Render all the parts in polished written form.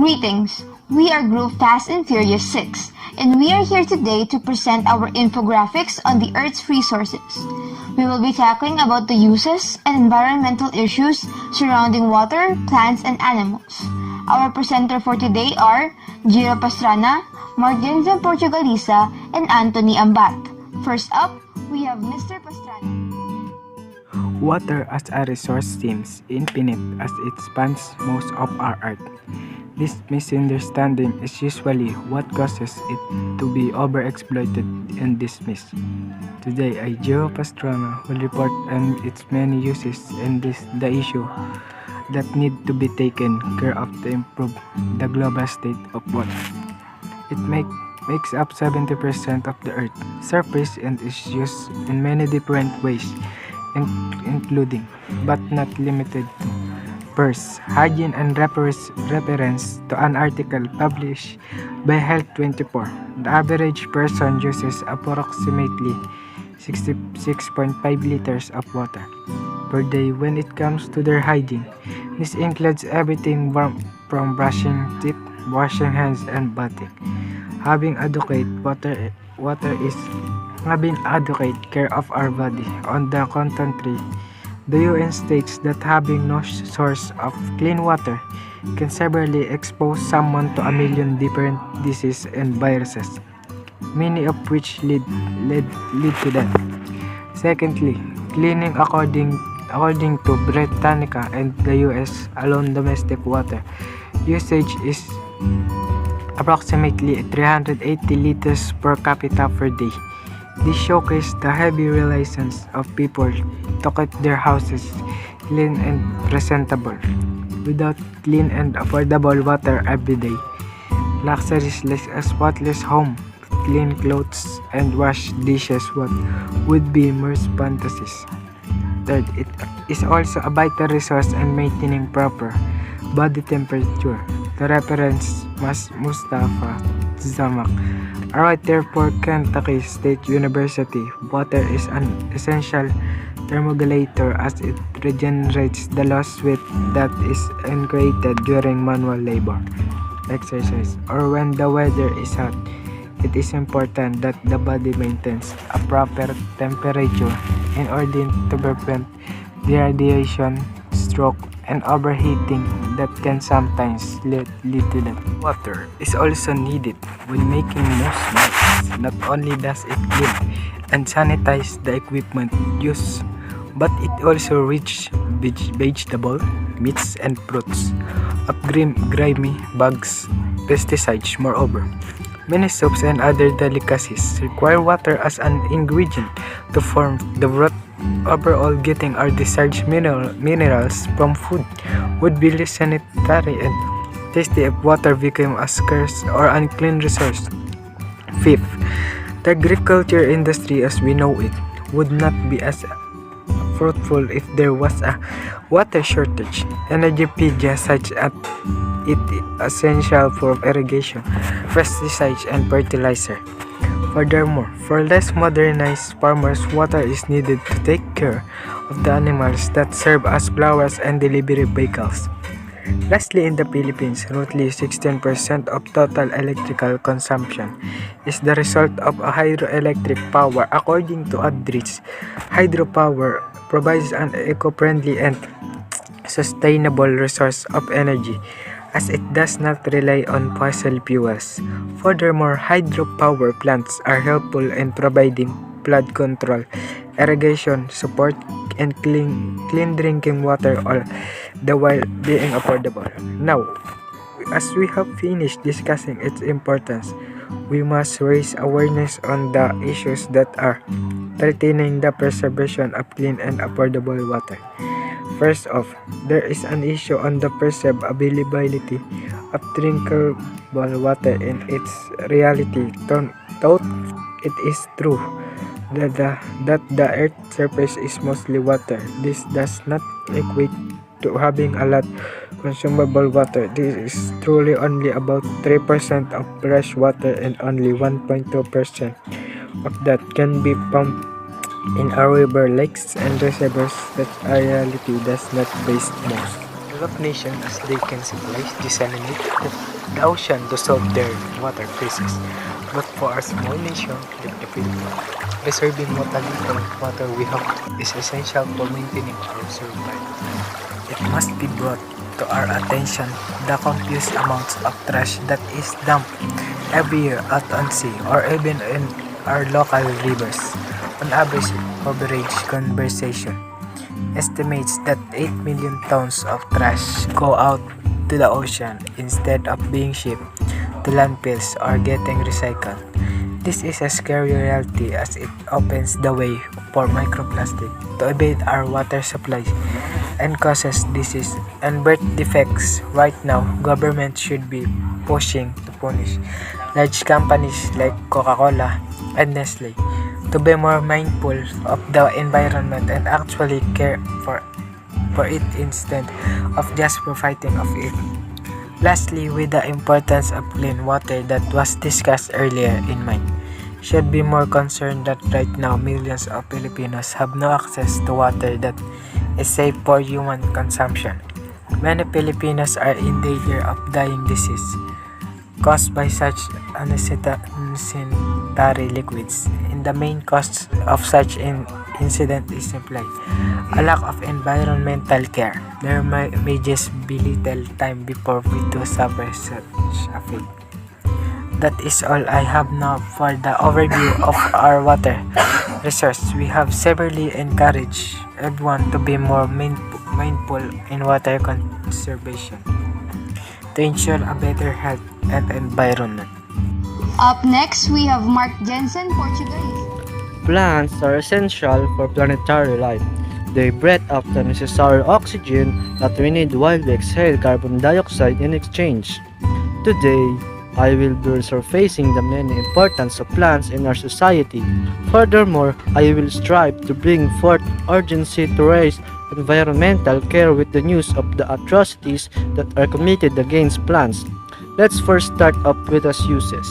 Greetings! We are Group Fast and Furious 6, and we are here today to present our infographics on the Earth's resources. We will be tackling about the uses and environmental issues surrounding water, plants, and animals. Our presenter for today are Giro Pastrana, Martin Portugalisa, and Anthony Ambat. First up, we have Mr. Pastrana. Water as a resource seems infinite as it spans most of our Earth. This misunderstanding is usually what causes it to be overexploited and dismissed. Today, Giro Pastrana will report on its many uses and the issue that need to be taken care of to improve the global state of water. It makes up 70% of the Earth's surface and is used in many different ways, including, but not limited to, first, hygiene and reference to an article published by Health24. The average person uses approximately 66.5 liters of water per day when it comes to their hygiene. This includes everything from brushing teeth, washing hands, and bathing. Having adequate care of our body. On the contrary, the UN states that having no source of clean water can severely expose someone to a million different diseases and viruses, many of which lead to death. Secondly, cleaning according to Britannica and the US alone, domestic water usage is approximately 380 liters per capita per day. This showcases the heavy reliance of people to keep their houses clean and presentable. Without clean and affordable water every day, luxuries like a spotless home, clean clothes, and wash dishes would be mere fantasies. Third, it is also a vital resource in maintaining proper body temperature. The reference Mustafa Zamak, a writer for Kentucky State University. Water is an essential thermogulator as it regenerates the lost sweat that is created during manual labor, exercise, or when the weather is hot. It is important that the body maintains a proper temperature in order to prevent dehydration, stroke, and overheating that can sometimes lead to death. Water is also needed when making most meals. Not only does it clean and sanitize the equipment used, but it also rich vegetables, meats, and fruits of grimy bugs, pesticides. Moreover, many soups and other delicacies require water as an ingredient to form the broth. Overall, getting our desired minerals from food would be less sanitary and tasty if water became a scarce or unclean resource. Fifth, the agriculture industry as we know it would not be as fruitful if there was a water shortage. Energypedia such as it essential for irrigation, pesticides, and fertilizer. Furthermore, for less modernized farmers, water is needed to take care of the animals that serve as flowers and delivery vehicles. Lastly, in the Philippines, roughly 16% of total electrical consumption is the result of hydroelectric power. According to Adriz, hydropower provides an eco-friendly and sustainable resource of energy, as it does not rely on fossil fuels. Furthermore, hydropower plants are helpful in providing flood control, irrigation support, and clean drinking water, all the while being affordable. Now, as we have finished discussing its importance, we must raise awareness on the issues that are threatening the preservation of clean and affordable water. First off, there is an issue on the perceived availability of drinkable water in its reality. Though it is true that the Earth's surface is mostly water, this does not equate to having a lot consumable water. This is truly only about 3% of fresh water, and only 1.2% of that can be pumped in our river, lakes, and reservoirs. That reality does not base most developed nations as they can supply, desalinate the ocean to solve their water crisis. But for a small nation like the Philippines, preserving what little water we have is essential for maintaining our survival. It must be brought to our attention the copious amounts of trash that is dumped every year out on sea or even in our local rivers. On average, conversation estimates that 8 million tons of trash go out to the ocean instead of being shipped to landfills or getting recycled. This is a scary reality as it opens the way for microplastic to invade our water supply and causes disease and birth defects. Right now, government should be pushing to punish large companies like Coca-Cola and Nestle to be more mindful of the environment and actually care for it instead of just profiting of it. Lastly, with the importance of clean water that was discussed earlier in mind, should be more concerned that right now millions of Filipinos have no access to water that is safe for human consumption. Many Filipinos are in danger of dying disease caused by such unsanitary liquids. And the main cause of such incident is supply, a lack of environmental care. There may just be little time before we do suffer such a fate. That is all I have now for the overview of our water resource. We have severely encouraged everyone to be more mindful in water conservation to ensure a better health and environment. Up next, we have Mark Jensen, Portuguese. Plants are essential for planetary life. They breathe up the necessary oxygen that we need while we exhale carbon dioxide in exchange. Today, I will be resurfacing the many importance of plants in our society. Furthermore, I will strive to bring forth urgency to raise environmental care with the news of the atrocities that are committed against plants. Let's first start up with its uses.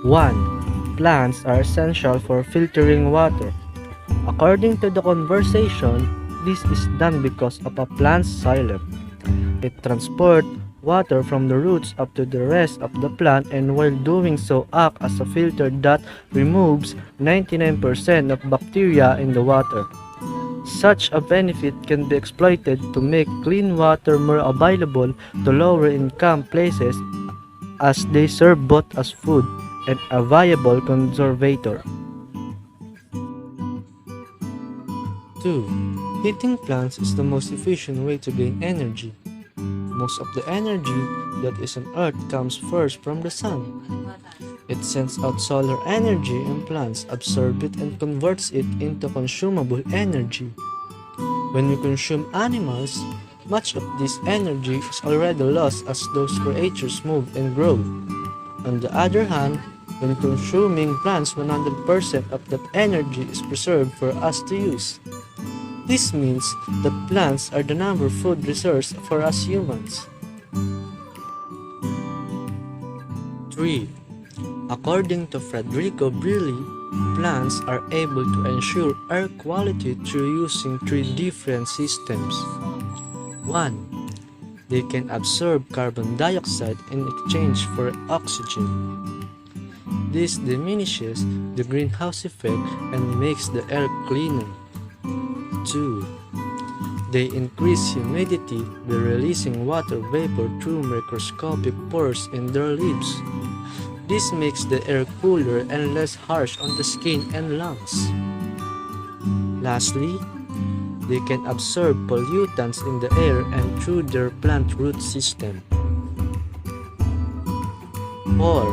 1. Plants are essential for filtering water. According to the conversation, this is done because of a plant's xylem. It transports water from the roots up to the rest of the plant and while doing so act as a filter that removes 99% of bacteria in the water. Such a benefit can be exploited to make clean water more available to lower income places as they serve both as food and a viable conservator. 2. Heating plants is the most efficient way to gain energy. Most of the energy that is on Earth comes first from the sun. It sends out solar energy and plants absorb it and converts it into consumable energy. When we consume animals, much of this energy is already lost as those creatures move and grow. On the other hand, when consuming plants, 100% of that energy is preserved for us to use. This means that plants are the number food resource for us humans. 3. According to Federico Brilli, plants are able to ensure air quality through using 3 different systems. 1. They can absorb carbon dioxide in exchange for oxygen. This diminishes the greenhouse effect and makes the air cleaner. 2. They increase humidity by releasing water vapor through microscopic pores in their leaves. This makes the air cooler and less harsh on the skin and lungs. Lastly, they can absorb pollutants in the air and through their plant root system. 4.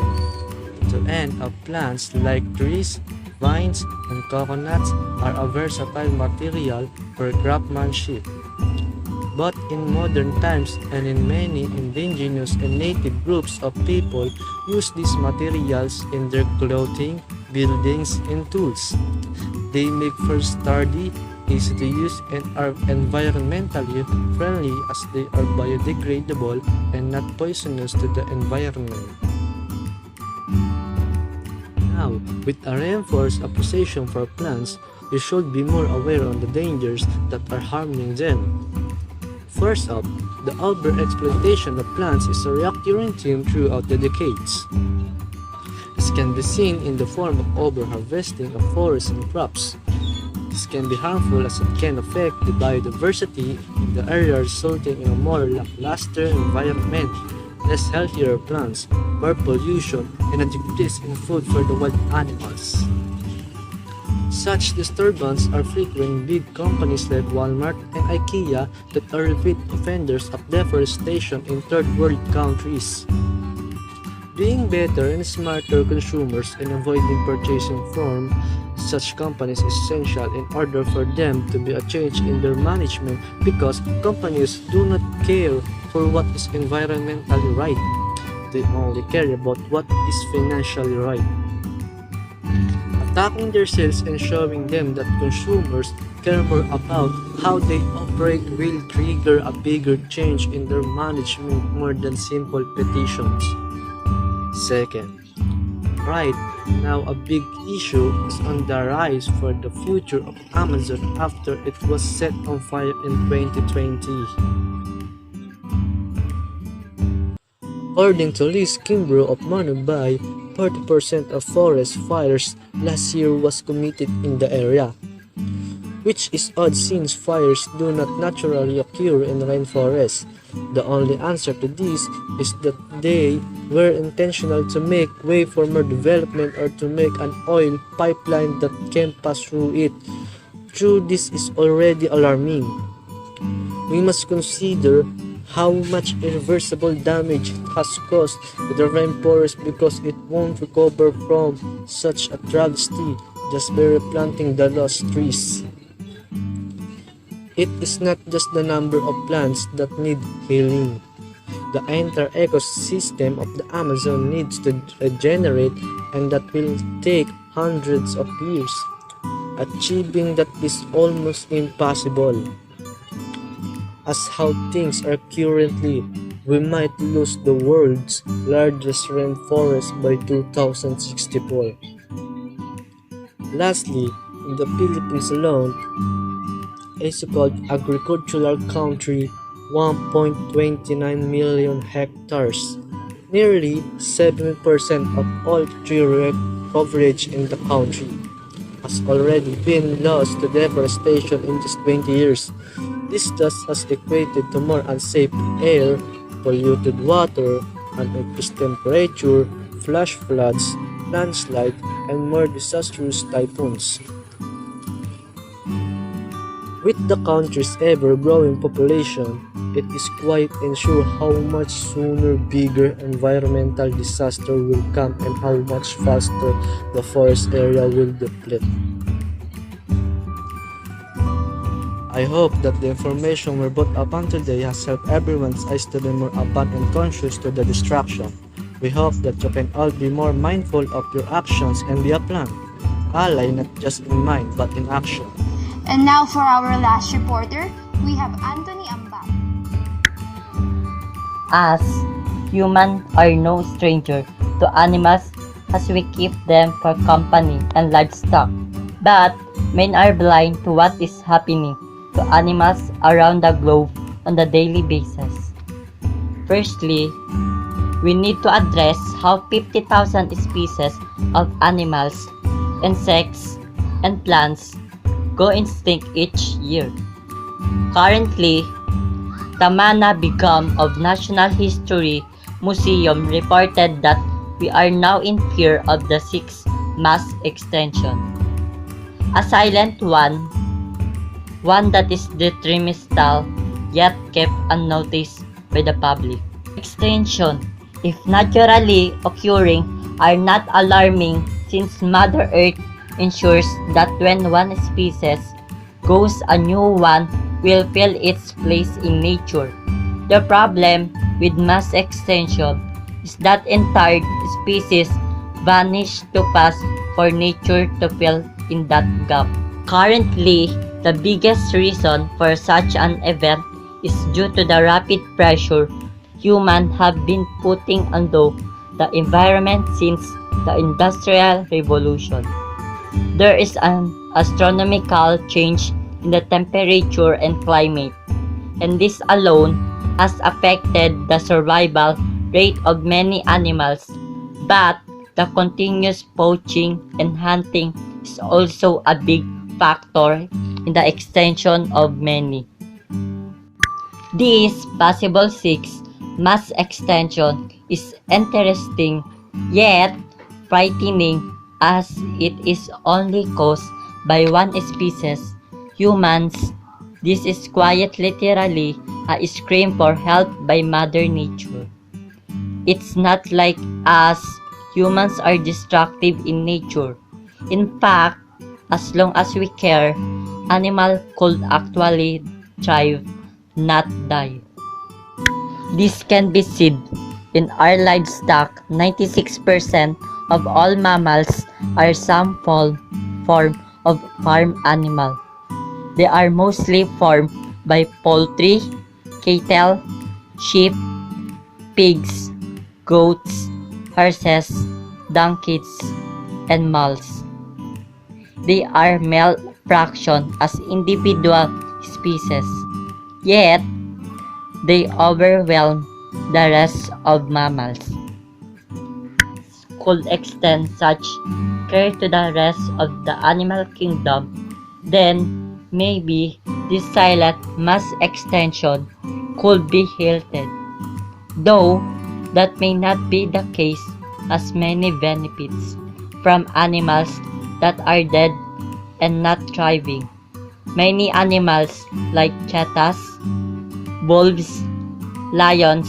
To end up, plants like trees, vines, and coconuts are a versatile material for craftsmanship. But in modern times and in many indigenous and native groups of people use these materials in their clothing, buildings, and tools. They make for sturdy, easy to use, and are environmentally friendly as they are biodegradable and not poisonous to the environment. Now, with a reinforced appreciation for plants, we should be more aware of the dangers that are harming them. First up, the overexploitation of plants is a recurring theme throughout the decades. This can be seen in the form of overharvesting of forests and crops. This can be harmful as it can affect the biodiversity in the area, resulting in a more lackluster environment, less healthier plants, more pollution, and a decrease in food for the wild animals. Such disturbances are frequent in big companies like Walmart and IKEA that are repeat offenders of deforestation in third world countries. Being better and smarter consumers and avoiding purchasing from such companies is essential in order for them to be a change in their management, because companies do not care for what is environmentally right. They only care about what is financially right. Attacking their sales and showing them that consumers care more about how they operate will trigger a bigger change in their management more than simple petitions. Second, right now a big issue is on the rise for the future of Amazon after it was set on fire in 2020. According to Liz Kimbrough of Mumbai, 40% of forest fires last year was committed in the area, which is odd since fires do not naturally occur in rainforests. The only answer to this is that they were intentional to make way for more development or to make an oil pipeline that can pass through it. True, this is already alarming. We must consider how much irreversible damage it has caused to the rainforest because it won't recover from such a travesty just by replanting the lost trees. It is not just the number of plants that need healing. The entire ecosystem of the Amazon needs to regenerate, and that will take hundreds of years. Achieving that is almost impossible. As how things are currently, we might lose the world's largest rainforest by 2064. Lastly, in the Philippines alone, a so-called agricultural country, 1.29 million hectares, nearly 7% of all tree coverage in the country, has already been lost to deforestation in just 20 years. This thus has equated to more unsafe air, polluted water, increased temperature, flash floods, landslides, and more disastrous typhoons. With the country's ever-growing population, it is quite unsure how much sooner bigger environmental disaster will come and how much faster the forest area will deplete. I hope that the information we brought upon today has helped everyone's eyes to be more open and conscious to the destruction. We hope that you can all be more mindful of your actions and be a plant ally not just in mind but in action. And now for our last reporter, we have Anthony Ambak. Us, humans are no stranger to animals as we keep them for company and livestock. But men are blind to what is happening to animals around the globe on a daily basis. Firstly, we need to address how 50,000 species of animals, insects, and plants go extinct each year. Currently, the Mana Begum of Natural History Museum reported that we are now in fear of the sixth mass extinction. A silent one that is detrimental yet kept unnoticed by the public. Extinction, if naturally occurring, are not alarming since Mother Earth ensures that when one species goes, a new one will fill its place in nature. The problem with mass extinction is that entire species vanish too fast for nature to fill in that gap. Currently, the biggest reason for such an event is due to the rapid pressure humans have been putting onto the environment since the Industrial Revolution. There is an astronomical change in the temperature and climate, and this alone has affected the survival rate of many animals, but the continuous poaching and hunting is also a big factor in the extinction of many. This possible mass extinction is interesting yet frightening as it is only caused by one species, humans. This is quite literally a scream for help by Mother Nature. It's not like us, humans are destructive in nature. In fact, as long as we care, animals could actually thrive, not die. This can be seen in our livestock. 96% of all mammals are some form of farm animal. They are mostly formed by poultry, cattle, sheep, pigs, goats, horses, donkeys, and mules. They are male fraction as individual species, yet they overwhelm the rest of mammals. Could extend such care to the rest of the animal kingdom, then maybe this silent mass extinction could be halted. Though that may not be the case, as many benefits from animals that are dead and not thriving. Many animals like cheetahs, wolves, lions,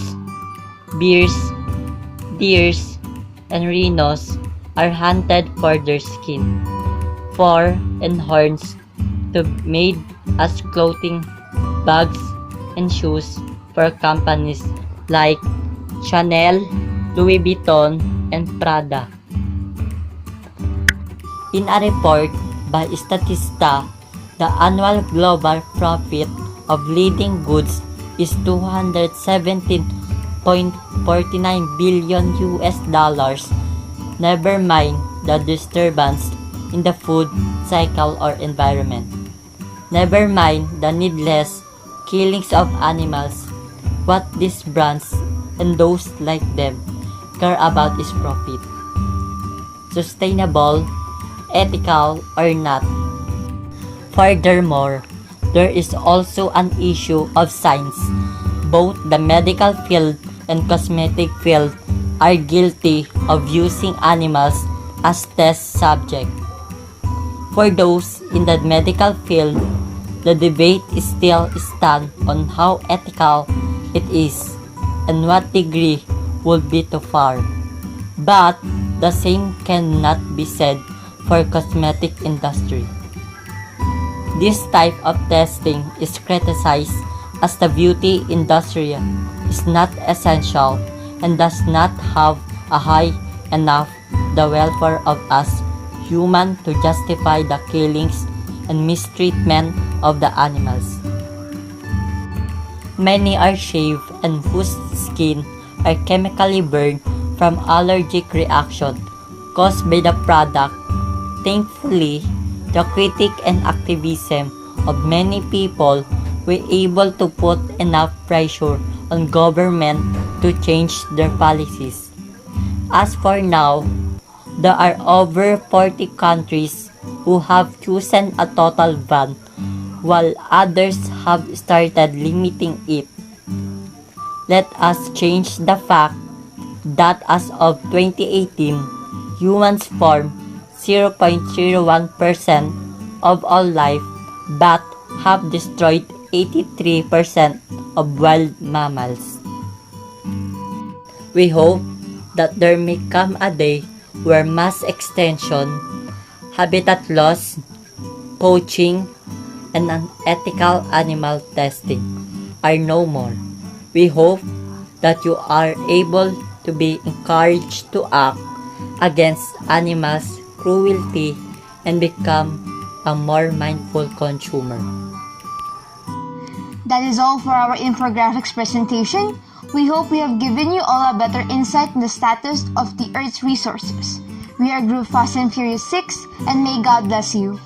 bears, deers, and rhinos are hunted for their skin, fur, and horns to be made as clothing, bags, and shoes for companies like Chanel, Louis Vuitton, and Prada. In a report by Statista, the annual global profit of leading goods is $217.49 billion US dollars. Never mind the disturbance in the food cycle or environment. Never mind the needless killings of animals. What these brands and those like them care about is profit. Sustainable, ethical, or not. Furthermore, there is also an issue of science. Both the medical field and cosmetic field are guilty of using animals as test subject. For those in the medical field, the debate is still stand on how ethical it is and what degree would be too far. But the same cannot be said for cosmetic industry. This type of testing is criticized as the beauty industry is not essential and does not have a high enough the welfare of us human to justify the killings and mistreatment of the animals. Many are shaved and whose skin are chemically burned from allergic reaction caused by the product. Thankfully, the critic and activism of many people were able to put enough pressure on government to change their policies. As for now, there are over 40 countries who have chosen a total ban, while others have started limiting it. Let us change the fact that as of 2018, humans form 0.01% of all life but have destroyed 83% of wild mammals. We hope that there may come a day where mass extinction, habitat loss, poaching, and unethical animal testing are no more. We hope that you are able to be encouraged to act against animals' cruelty and become a more mindful consumer. That is all for our infographics presentation. We hope we have given you all a better insight in the status of the Earth's resources. We are Group Fast and Furious 6, and may God bless you.